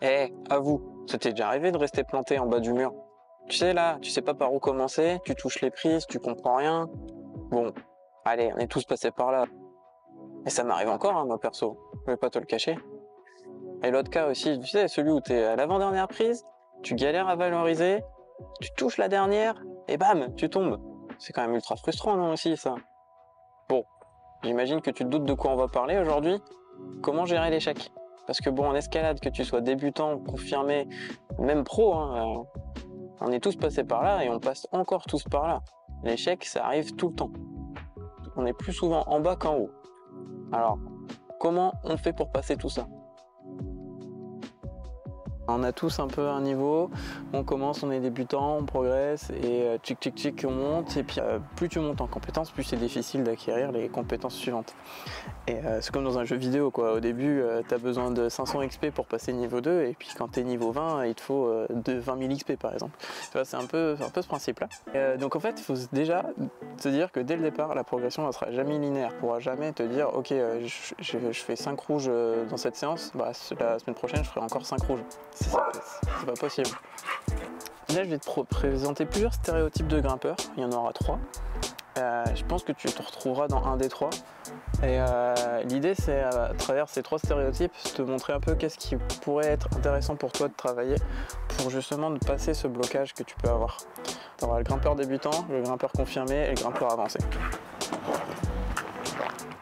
Eh, avoue, ça t'est déjà arrivé de rester planté en bas du mur? Tu sais là, tu sais pas par où commencer, tu touches les prises, tu comprends rien. Bon, allez, on est tous passés par là. Et ça m'arrive encore, hein, moi perso, je vais pas te le cacher. Et l'autre cas aussi, tu sais, celui où t'es à l'avant-dernière prise, tu galères à valoriser, tu touches la dernière, et bam, tu tombes. C'est quand même ultra frustrant, non, aussi, ça? Bon, j'imagine que tu te doutes de quoi on va parler aujourd'hui. Comment gérer l'échec? Parce que bon, en escalade, que tu sois débutant, confirmé, même pro, hein, on est tous passés par là et on passe encore tous par là. L'échec, ça arrive tout le temps. On est plus souvent en bas qu'en haut. Alors, comment on fait pour passer tout ça? On a tous un peu un niveau, on commence, on est débutant, on progresse et tchic on monte, et puis plus tu montes en compétences, plus c'est difficile d'acquérir les compétences suivantes. Et c'est comme dans un jeu vidéo quoi, au début tu as besoin de 500 XP pour passer niveau 2 et puis quand tu es niveau 20 il te faut de 20 000 XP par exemple. C'est un peu ce principe là. Donc en fait il faut déjà se dire que dès le départ la progression ne sera jamais linéaire, tu ne pourras jamais te dire ok je fais 5 rouges dans cette séance, bah, la semaine prochaine je ferai encore 5 rouges. C'est pas possible. Là, je vais te présenter plusieurs stéréotypes de grimpeurs. Il y en aura 3. Je pense que tu te retrouveras dans un des 3. Et l'idée, c'est à travers ces 3 stéréotypes, te montrer un peu qu'est-ce qui pourrait être intéressant pour toi de travailler pour justement de passer ce blocage que tu peux avoir. Tu auras le grimpeur débutant, le grimpeur confirmé et le grimpeur avancé.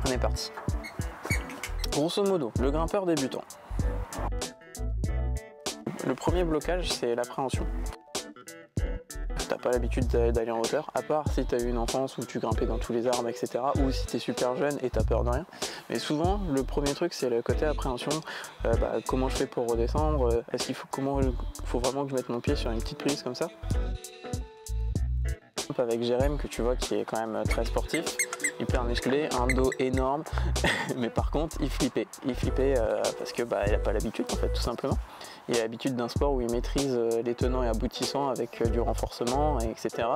On est parti. Grosso modo, le grimpeur débutant. Le premier blocage, c'est l'appréhension. T'as pas l'habitude d'aller en hauteur, à part si t'as eu une enfance où tu grimpais dans tous les arbres, etc. Ou si t'es super jeune et t'as peur de rien. Mais souvent, le premier truc, c'est le côté appréhension. Comment je fais pour redescendre? Est-ce qu'il faut vraiment que je mette mon pied sur une petite prise comme ça? Avec Jérém, que tu vois, qui est quand même très sportif, hyper musclé, un dos énorme, mais par contre, il flippait. Parce que il a pas l'habitude, en fait, tout simplement. Il a l'habitude d'un sport où il maîtrise les tenants et aboutissants avec du renforcement, etc.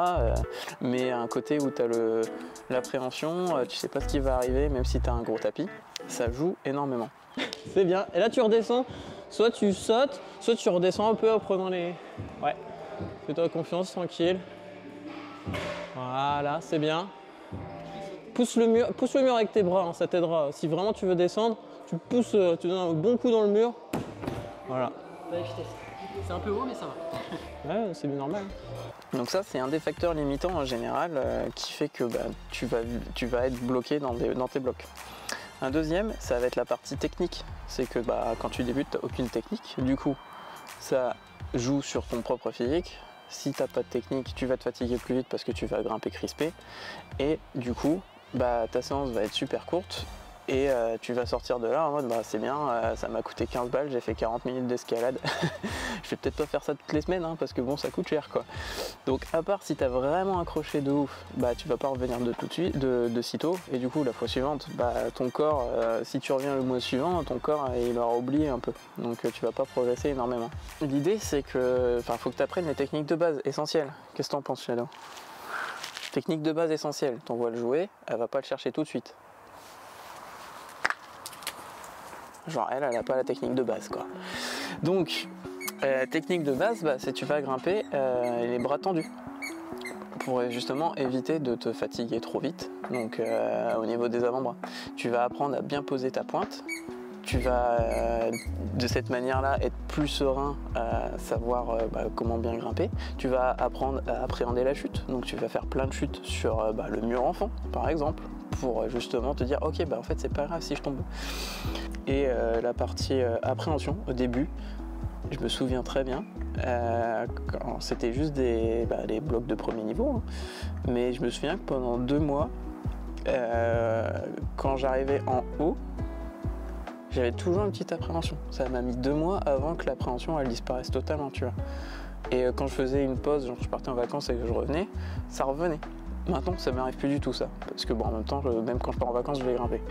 Mais un côté où tu as l'appréhension, tu sais pas ce qui va arriver, même si tu as un gros tapis, ça joue énormément. C'est bien. Et là, tu redescends. Soit tu sautes, soit tu redescends un peu en prenant les... Ouais. Fais-toi confiance, tranquille. Voilà, c'est bien. Pousse le mur avec tes bras, hein, ça t'aidera. Si vraiment tu veux descendre, tu pousses, tu donnes un bon coup dans le mur. Voilà. C'est un peu haut mais ça va. Ouais, c'est bien normal. Donc ça, c'est un des facteurs limitants en général qui fait que tu vas être bloqué dans tes blocs. Un deuxième, ça va être la partie technique. C'est que quand tu débutes, tu n'as aucune technique. Du coup, ça joue sur ton propre physique. Si tu n'as pas de technique, tu vas te fatiguer plus vite parce que tu vas grimper crispé. Et du coup, ta séance va être super courte. Et tu vas sortir de là en mode c'est bien, ça m'a coûté 15 balles, j'ai fait 40 minutes d'escalade. Je vais peut-être pas faire ça toutes les semaines hein, parce que bon ça coûte cher quoi. Donc à part si tu as vraiment accroché de ouf, tu vas pas revenir de tout de suite, de sitôt. Et du coup la fois suivante, ton corps, si tu reviens le mois suivant, ton corps il aura oublié un peu. Donc tu vas pas progresser énormément. L'idée c'est que faut que tu apprennes les techniques de base essentielles. Qu'est-ce que t'en penses Shadow? Technique de base essentielle, ton vois le jouer, elle va pas le chercher tout de suite. Genre elle a pas la technique de base quoi. Donc technique de base, c'est tu vas grimper les bras tendus pour justement éviter de te fatiguer trop vite. Donc au niveau des avant-bras, tu vas apprendre à bien poser ta pointe. Tu vas de cette manière-là être plus serein à savoir comment bien grimper. Tu vas apprendre à appréhender la chute. Donc tu vas faire plein de chutes sur le mur en fond par exemple, pour justement te dire ok en fait c'est pas grave si je tombe. Et la partie appréhension au début, je me souviens très bien, c'était juste des blocs de premier niveau, hein. Mais je me souviens que pendant 2 mois, quand j'arrivais en haut, j'avais toujours une petite appréhension. Ça m'a mis 2 mois avant que l'appréhension elle disparaisse totalement, tu vois. Et quand je faisais une pause, genre je partais en vacances et que je revenais, ça revenait. Maintenant, ça m'arrive plus du tout ça, parce que en même temps, même quand je pars en vacances, je vais grimper,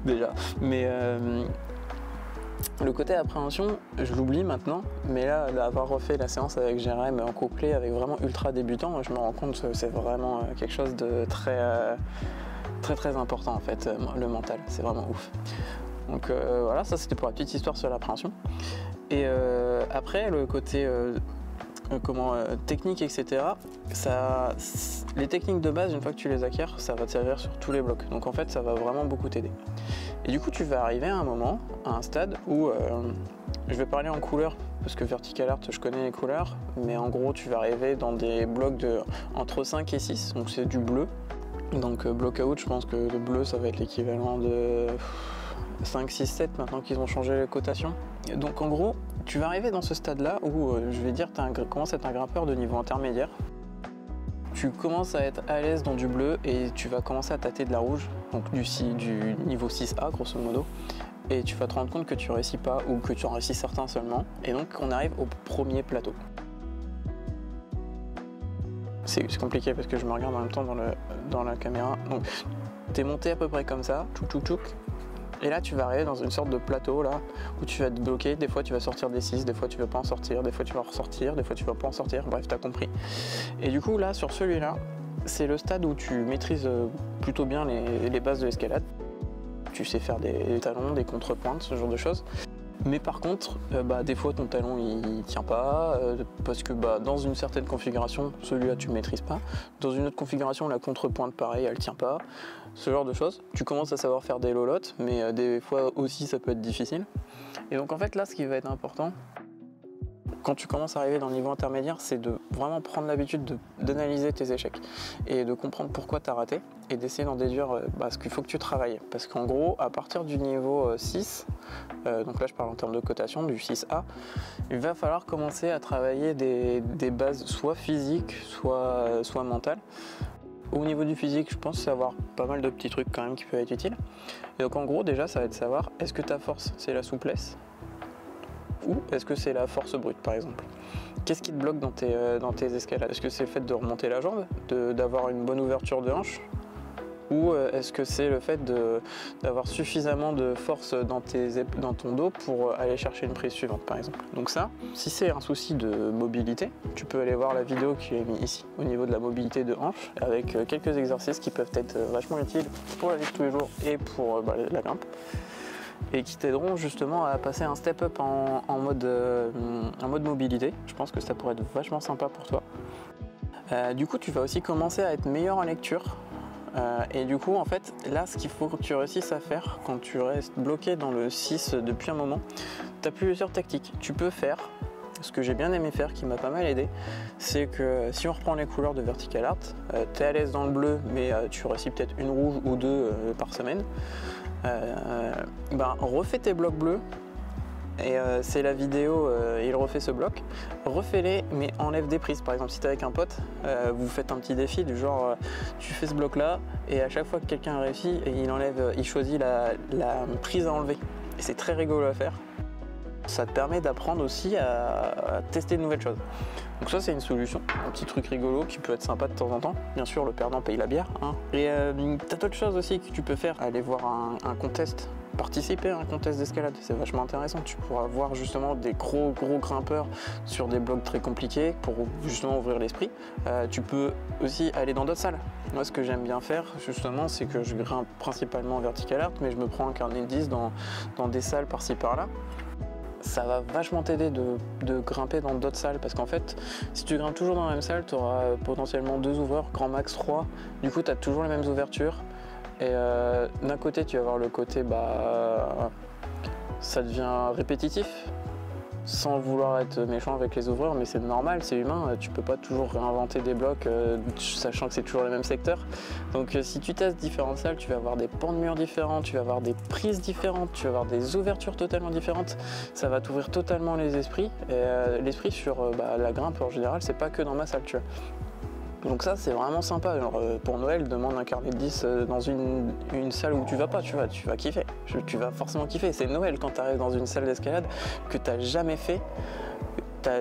déjà. Mais le côté appréhension, je l'oublie maintenant, mais là, d'avoir refait la séance avec Jérém en couplet avec vraiment ultra débutant, je me rends compte que c'est vraiment quelque chose de très important en fait, le mental, c'est vraiment ouf. Donc voilà, ça c'était pour la petite histoire sur l'appréhension. Et après, le côté technique, etc. Les techniques de base, une fois que tu les acquiers, ça va te servir sur tous les blocs. Donc en fait, ça va vraiment beaucoup t'aider. Et du coup, tu vas arriver à un moment, à un stade où, je vais parler en couleurs, parce que Vertical Art, je connais les couleurs, mais en gros, tu vas arriver dans des blocs entre 5 et 6, donc c'est du bleu. Donc bloc out, je pense que le bleu, ça va être l'équivalent de 5, 6, 7 maintenant qu'ils ont changé les cotations. Donc en gros, tu vas arriver dans ce stade-là où je vais dire tu commences à être un grimpeur de niveau intermédiaire. Tu commences à être à l'aise dans du bleu et tu vas commencer à tâter de la rouge, donc du niveau 6A grosso modo. Et tu vas te rendre compte que tu réussis pas ou que tu en réussis certains seulement. Et donc on arrive au premier plateau. C'est compliqué parce que je me regarde en même temps dans la caméra. Donc tu es monté à peu près comme ça, tchouk tchouk tchouk. Et là tu vas arriver dans une sorte de plateau là où tu vas te bloquer, des fois tu vas sortir des 6, des fois tu vas pas en sortir, des fois tu vas ressortir, des fois tu vas pas en sortir, bref t'as compris. Et du coup là sur celui-là, c'est le stade où tu maîtrises plutôt bien les bases de l'escalade. Tu sais faire des talons, des contrepointes, ce genre de choses. Mais par contre, des fois ton talon il tient pas, parce que dans une certaine configuration, celui-là tu ne maîtrises pas. Dans une autre configuration, la contrepointe pareil, elle tient pas. Ce genre de choses. Tu commences à savoir faire des lolottes, mais des fois aussi ça peut être difficile. Et donc en fait là, ce qui va être important, quand tu commences à arriver dans le niveau intermédiaire, c'est de vraiment prendre l'habitude d'analyser tes échecs et de comprendre pourquoi tu as raté et d'essayer d'en déduire ce qu'il faut que tu travailles. Parce qu'en gros, à partir du niveau 6, donc là je parle en termes de cotation, du 6A, il va falloir commencer à travailler des bases soit physiques, soit mentales. Au niveau du physique, je pense savoir pas mal de petits trucs quand même qui peuvent être utiles. Et donc en gros, déjà, ça va être de savoir, est-ce que ta force, c'est la souplesse ? Ou est-ce que c'est la force brute par exemple? Qu'est-ce qui te bloque dans tes escalades? Est-ce que c'est le fait de remonter la jambe, d'avoir une bonne ouverture de hanche? Ou est-ce que c'est le fait d'avoir suffisamment de force dans ton dos pour aller chercher une prise suivante par exemple? Donc ça, si c'est un souci de mobilité, tu peux aller voir la vidéo qui est mise ici au niveau de la mobilité de hanche avec quelques exercices qui peuvent être vachement utiles pour la vie de tous les jours et pour la grimpe, et qui t'aideront justement à passer un step up en mode mobilité. Je pense que ça pourrait être vachement sympa pour toi. Du coup, tu vas aussi commencer à être meilleur en lecture. Et du coup, en fait, là, ce qu'il faut que tu réussisses à faire quand tu restes bloqué dans le 6 depuis un moment, tu as plusieurs tactiques. Tu peux faire, ce que j'ai bien aimé faire, qui m'a pas mal aidé, c'est que si on reprend les couleurs de Vertical Art, tu es à l'aise dans le bleu, mais tu réussis peut-être une rouge ou deux par semaine. Refais tes blocs bleus et c'est la vidéo, il refait ce bloc, refais-les mais enlève des prises. Par exemple, si tu es avec un pote, vous faites un petit défi du genre tu fais ce bloc là et à chaque fois que quelqu'un réussit, il choisit la prise à enlever, et c'est très rigolo à faire. Ça te permet d'apprendre aussi à tester de nouvelles choses. Donc ça, c'est une solution, un petit truc rigolo qui peut être sympa de temps en temps. Bien sûr, le perdant paye la bière, hein. Et t'as d'autres choses aussi que tu peux faire. Aller voir un contest, participer à un contest d'escalade, c'est vachement intéressant. Tu pourras voir justement des gros grimpeurs sur des blocs très compliqués pour justement ouvrir l'esprit. Tu peux aussi aller dans d'autres salles. Moi, ce que j'aime bien faire justement, c'est que je grimpe principalement en Vertical Art, mais je me prends un carnet de 10 dans des salles par-ci par-là. Ça va vachement t'aider de grimper dans d'autres salles, parce qu'en fait, si tu grimpes toujours dans la même salle, tu auras potentiellement 2 ouvreurs, grand max 3. Du coup, tu as toujours les mêmes ouvertures. Et d'un côté, tu vas avoir le côté, ça devient répétitif, sans vouloir être méchant avec les ouvreurs, mais c'est normal, c'est humain. Tu peux pas toujours réinventer des blocs, sachant que c'est toujours les mêmes secteurs. Donc si tu testes différentes salles, tu vas avoir des pans de murs différents, tu vas avoir des prises différentes, tu vas avoir des ouvertures totalement différentes. Ça va t'ouvrir totalement les esprits. Et l'esprit sur la grimpe en général, c'est pas que dans ma salle, tu vois. Donc ça, c'est vraiment sympa. Alors, pour Noël, demande un carnet de 10 dans une salle où tu vas pas, tu vas kiffer. Tu vas forcément kiffer. C'est Noël quand tu arrives dans une salle d'escalade que tu n'as jamais fait,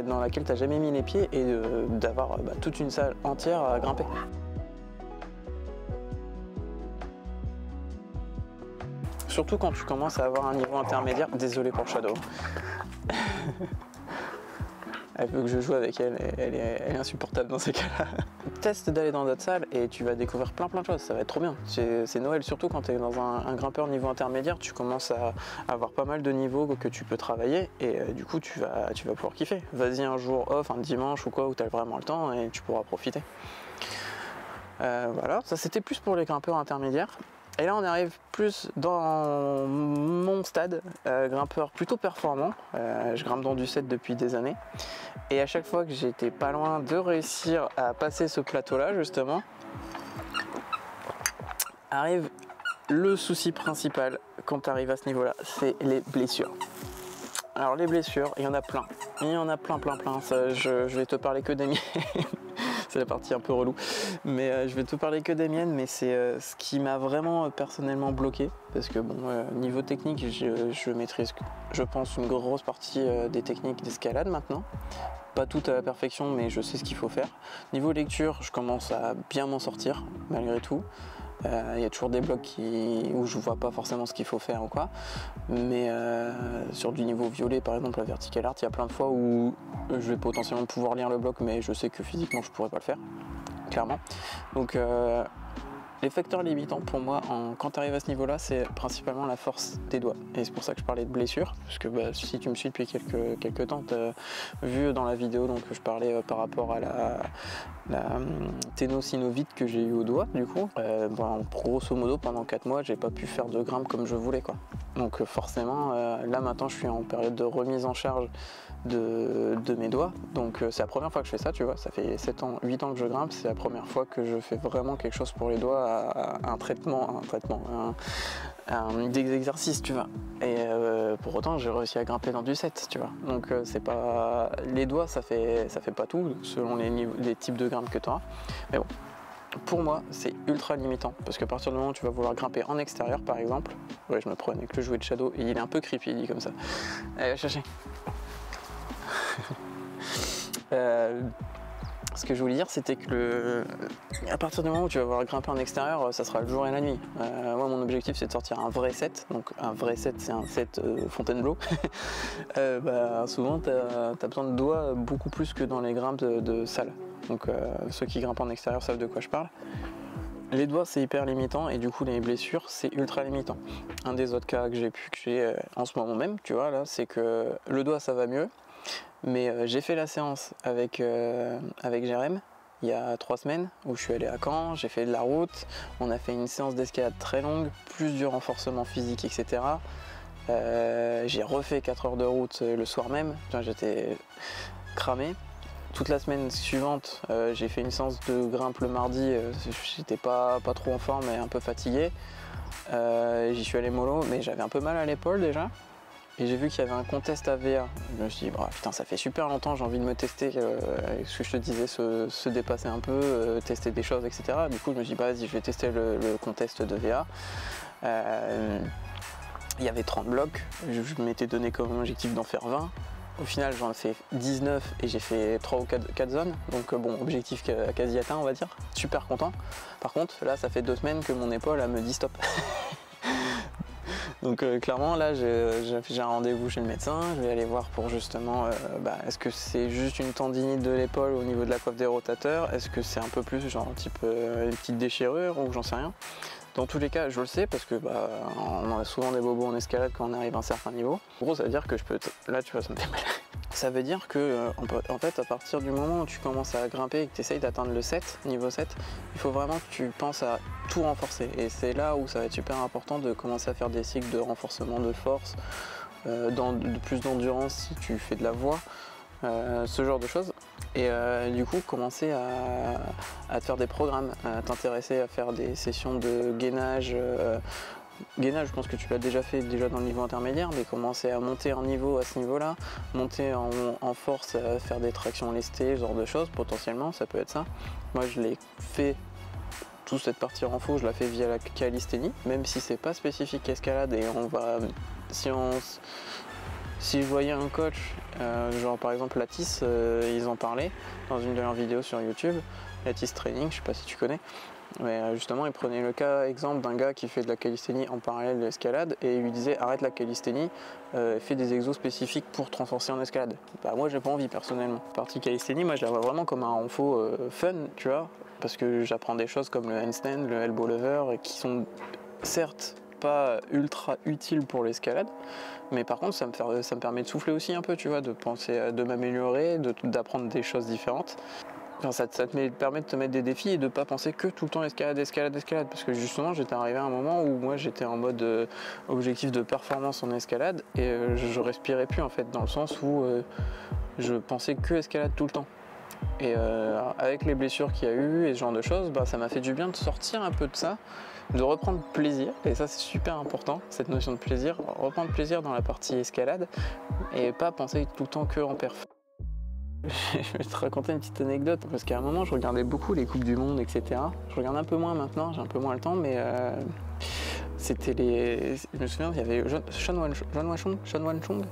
dans laquelle tu n'as jamais mis les pieds, et d'avoir toute une salle entière à grimper. Surtout quand tu commences à avoir un niveau intermédiaire. Désolé pour le shadow. Elle veut que je joue avec elle, et elle est insupportable dans ces cas-là. Teste d'aller dans d'autres salles et tu vas découvrir plein de choses, ça va être trop bien. C'est Noël, surtout quand tu es dans un grimpeur niveau intermédiaire, tu commences à avoir pas mal de niveaux que tu peux travailler et du coup tu vas pouvoir kiffer. Vas-y un jour off, un dimanche ou quoi, où tu as vraiment le temps et tu pourras profiter. Voilà, ça c'était plus pour les grimpeurs intermédiaires. Et là on arrive plus dans mon stade, grimpeur plutôt performant. Je grimpe dans du 7 depuis des années. Et à chaque fois que j'étais pas loin de réussir à passer ce plateau là justement, arrive le souci principal quand tu arrives à ce niveau là, c'est les blessures. Alors les blessures, il y en a plein. Il y en a plein. Ça, je vais te parler que des miennes. C'est la partie un peu relou. Mais je vais te parler que des miennes, mais c'est ce qui m'a vraiment personnellement bloqué. Parce que bon, niveau technique, je maîtrise, je pense, une grosse partie des techniques d'escalade maintenant. Pas tout à la perfection, mais je sais ce qu'il faut faire. Niveau lecture, je commence à bien m'en sortir, malgré tout. Il y a toujours des blocs où je vois pas forcément ce qu'il faut faire ou quoi, mais sur du niveau violet par exemple la vertical art, il y a plein de fois où je vais potentiellement pouvoir lire le bloc mais je sais que physiquement je pourrais pas le faire, clairement. Donc les facteurs limitants pour moi quand tu arrives à ce niveau là, c'est principalement la force des doigts, et c'est pour ça que je parlais de blessures, parce que si tu me suis depuis quelques temps, tu as vu dans la vidéo donc je parlais par rapport à la ténosynovite que j'ai eu au doigt. Du coup grosso modo pendant 4 mois j'ai pas pu faire de grimpe comme je voulais quoi. Donc forcément là maintenant je suis en période de remise en charge de mes doigts, donc c'est la première fois que je fais ça, tu vois, ça fait 8 ans que je grimpe, c'est la première fois que je fais vraiment quelque chose pour les doigts, des exercices, tu vois, et pour autant j'ai réussi à grimper dans du 7, tu vois, donc c'est pas, les doigts ça fait pas tout selon les types de grimpe que tu auras, mais bon, pour moi c'est ultra limitant, parce qu'à partir du moment où tu vas vouloir grimper en extérieur par exemple, ouais je me prends avec le jouet de Shadow et il est un peu creepy dit comme ça, allez va chercher. Ce que je voulais dire, c'était que à partir du moment où tu vas vouloir grimper en extérieur, ça sera le jour et la nuit. Moi, mon objectif, c'est de sortir un vrai set. Donc, un vrai set, c'est un set Fontainebleau. Souvent, tu as besoin de doigts beaucoup plus que dans les grimpes de salle. Donc, ceux qui grimpent en extérieur savent de quoi je parle. Les doigts, c'est hyper limitant, et du coup, les blessures, c'est ultra limitant. Un des autres cas que j'ai en ce moment même, tu vois, là, c'est que le doigt, ça va mieux. Mais j'ai fait la séance avec Jérém il y a 3 semaines où je suis allé à Caen, j'ai fait de la route, on a fait une séance d'escalade très longue, plus du renforcement physique, etc. J'ai refait 4 heures de route le soir même, j'étais cramé. Toute la semaine suivante, j'ai fait une séance de grimpe le mardi, j'étais pas trop en forme et un peu fatigué. J'y suis allé mollo, mais j'avais un peu mal à l'épaule déjà. Et j'ai vu qu'il y avait un contest AVA. Je me suis dit, oh, putain, ça fait super longtemps, j'ai envie de me tester, ce que je te disais, se dépasser un peu, tester des choses, etc. Du coup, je me suis dit, bah, vas-y, je vais tester le contest de VA. Il y avait 30 blocs, je m'étais donné comme objectif d'en faire 20. Au final, j'en ai fait 19 et j'ai fait 3 ou 4 zones. Donc bon, objectif quasi atteint, on va dire. Super content. Par contre, là, ça fait 2 semaines que mon épaule, elle me dit stop. Donc clairement là j'ai un rendez-vous chez le médecin, je vais aller voir pour justement est-ce que c'est juste une tendinite de l'épaule au niveau de la coiffe des rotateurs, est-ce que c'est un peu plus genre type une petite déchirure ou j'en sais rien. Dans tous les cas je le sais parce que on a souvent des bobos en escalade quand on arrive à un certain niveau. En gros ça veut dire que je peux, là tu vois ça me fait mal. Ça veut dire que en fait à partir du moment où tu commences à grimper et que tu essayes d'atteindre le 7, niveau 7, il faut vraiment que tu penses à tout renforcer. Et c'est là où ça va être super important de commencer à faire des cycles de renforcement de force, de plus d'endurance si tu fais de la voie, ce genre de choses. Et du coup commencer à te faire des programmes, à t'intéresser à faire des sessions de gainage. Gainage, je pense que tu l'as déjà fait dans le niveau intermédiaire, mais commencer à monter en niveau à ce niveau-là, monter en force, faire des tractions lestées, ce genre de choses, potentiellement, ça peut être ça. Moi, je l'ai fait, toute cette partie renfo, je la fais via la calisthénie, même si c'est pas spécifique escalade, et on va, si je voyais un coach, genre par exemple Lattice, ils en parlaient dans une de leurs vidéos sur YouTube, Lattice Training, je sais pas si tu connais. Mais justement, il prenait le cas exemple d'un gars qui fait de la calisthénie en parallèle de l'escalade et il lui disait arrête la calisthénie, fais des exos spécifiques pour te renforcer en escalade. Bah moi j'ai pas envie personnellement. La partie calisthénie, moi je la vois vraiment comme un renfort fun, tu vois, parce que j'apprends des choses comme le handstand, le elbow lever, qui sont certes pas ultra utiles pour l'escalade, mais par contre ça me permet de souffler aussi un peu, tu vois, de penser, de m'améliorer, d'apprendre des choses différentes. Enfin, ça te permet de te mettre des défis et de ne pas penser que tout le temps escalade, escalade, escalade. Parce que justement, j'étais arrivé à un moment où moi j'étais en mode objectif de performance en escalade et je respirais plus en fait, dans le sens où je pensais que escalade tout le temps. Et avec les blessures qu'il y a eu et ce genre de choses, bah, ça m'a fait du bien de sortir un peu de ça, de reprendre plaisir. Et ça c'est super important, cette notion de plaisir, reprendre plaisir dans la partie escalade et pas penser tout le temps que en perf. Je vais te raconter une petite anecdote, parce qu'à un moment je regardais beaucoup les Coupes du Monde, etc. Je regarde un peu moins maintenant, j'ai un peu moins le temps, mais c'était les... Je me souviens, il y avait Sean Wanchong.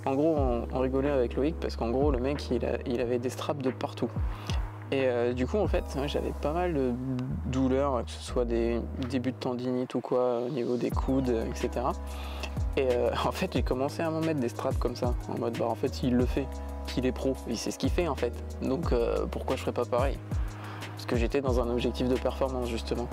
En gros, on rigolait avec Loïc, parce qu'en gros, le mec, il avait des straps de partout. Et du coup, en fait, j'avais pas mal de douleurs, que ce soit des débuts de tendinite ou quoi, au niveau des coudes, etc. Et en fait, j'ai commencé à m'en mettre des straps comme ça, en mode, bah en fait, il le fait. Qu'il est pro, il sait ce qu'il fait en fait, donc pourquoi je ferais pas pareil? Parce que j'étais dans un objectif de performance justement.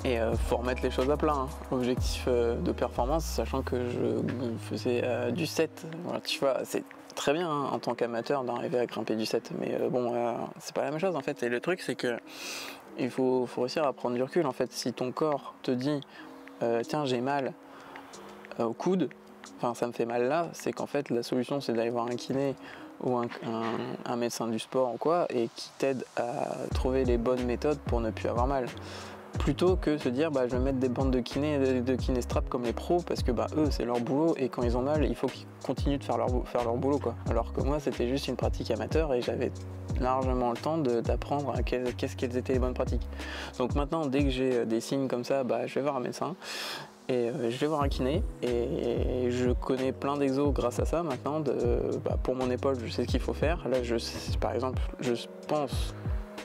Et faut remettre les choses à plat, hein. Objectif de performance, sachant que je faisais du 7, voilà, tu vois, c'est très bien hein, en tant qu'amateur d'arriver à grimper du 7, mais bon, c'est pas la même chose en fait, et le truc c'est que il faut réussir à prendre du recul en fait. Si ton corps te dit tiens j'ai mal au coude, enfin ça me fait mal là, c'est qu'en fait la solution c'est d'aller voir un kiné ou un médecin du sport ou quoi, et qui t'aide à trouver les bonnes méthodes pour ne plus avoir mal. Plutôt que se dire bah, je vais mettre des bandes de kiné strap comme les pros, parce que bah, eux c'est leur boulot et quand ils ont mal il faut qu'ils continuent de faire leur boulot quoi. Alors que moi c'était juste une pratique amateur et j'avais largement le temps d'apprendre quelles étaient les bonnes pratiques. Donc maintenant dès que j'ai des signes comme ça, bah, je vais voir un médecin. Et je vais voir un kiné et je connais plein d'exos grâce à ça maintenant. Pour mon épaule, je sais ce qu'il faut faire. Là, par exemple, je pense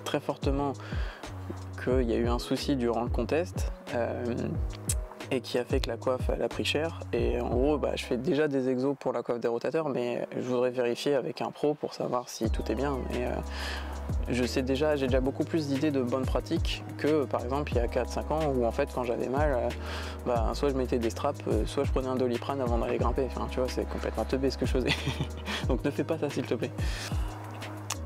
très fortement qu'il y a eu un souci durant le contest et qui a fait que la coiffe elle a pris cher. Et en gros, bah, je fais déjà des exos pour la coiffe des rotateurs, mais je voudrais vérifier avec un pro pour savoir si tout est bien. Mais, j'ai déjà beaucoup plus d'idées de bonnes pratiques que par exemple il y a 4-5 ans où en fait quand j'avais mal, soit je mettais des straps, soit je prenais un Doliprane avant d'aller grimper. Enfin tu vois, c'est complètement teubé ce que je faisais. Donc ne fais pas ça s'il te plaît.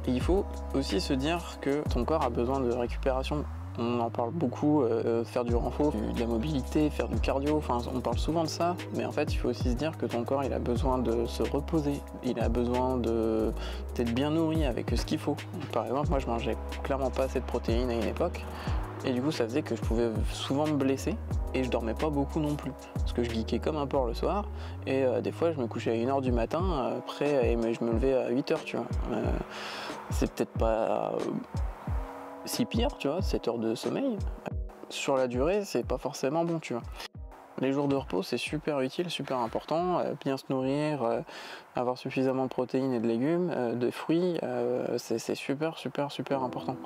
Et il faut aussi se dire que ton corps a besoin de récupération. On en parle beaucoup, faire du renfort, de la mobilité, faire du cardio, enfin on parle souvent de ça, mais en fait il faut aussi se dire que ton corps il a besoin de se reposer, il a besoin d'être bien nourri avec ce qu'il faut. Par exemple moi je mangeais clairement pas assez de protéines à une époque, et du coup ça faisait que je pouvais souvent me blesser, et je dormais pas beaucoup non plus, parce que je geekais comme un porc le soir, et des fois je me couchais à 1h du matin, après et je me levais à 8h, tu vois. C'est peut-être pas... si pire, tu vois, 7 heures de sommeil, sur la durée, c'est pas forcément bon, tu vois. Les jours de repos, c'est super utile, super important, bien se nourrir, avoir suffisamment de protéines et de légumes, de fruits, c'est super important.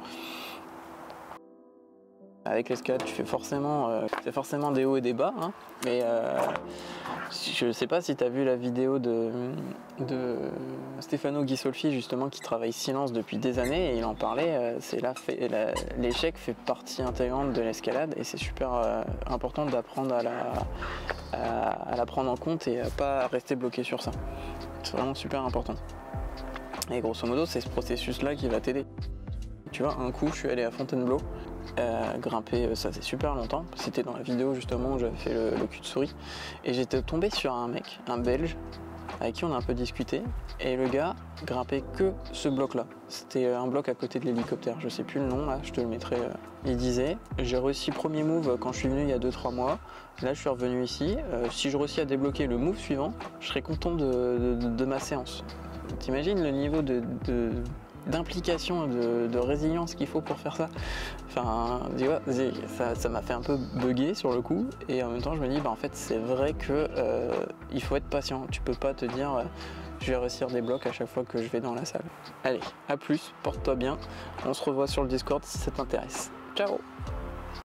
Avec l'escalade, tu fais forcément, c'est forcément des hauts et des bas, hein, mais je sais pas si tu as vu la vidéo de Stefano Ghisolfi justement qui travaille silence depuis des années et il en parlait, l'échec fait partie intégrante de l'escalade et c'est super important d'apprendre à la prendre en compte et à pas rester bloqué sur ça. C'est vraiment super important. Et grosso modo, c'est ce processus-là qui va t'aider. Tu vois, un coup, je suis allé à Fontainebleau, grimper, ça fait super longtemps. C'était dans la vidéo justement où j'avais fait le cul de souris. Et j'étais tombé sur un mec, un Belge, avec qui on a un peu discuté. Et le gars grimpait que ce bloc-là. C'était un bloc à côté de l'hélicoptère. Je sais plus le nom, là, je te le mettrai. Il disait, j'ai réussi premier move quand je suis venu il y a 2-3 mois. Là, je suis revenu ici. Si je réussis à débloquer le move suivant, je serai content de ma séance. T'imagines le niveau d'implication, de résilience qu'il faut pour faire ça. Enfin, tu vois, ça m'a fait un peu bugger sur le coup, et en même temps je me dis, bah, en fait c'est vrai que il faut être patient. Tu peux pas te dire je vais réussir des blocs à chaque fois que je vais dans la salle. Allez, à plus, porte-toi bien, on se revoit sur le Discord si ça t'intéresse. Ciao!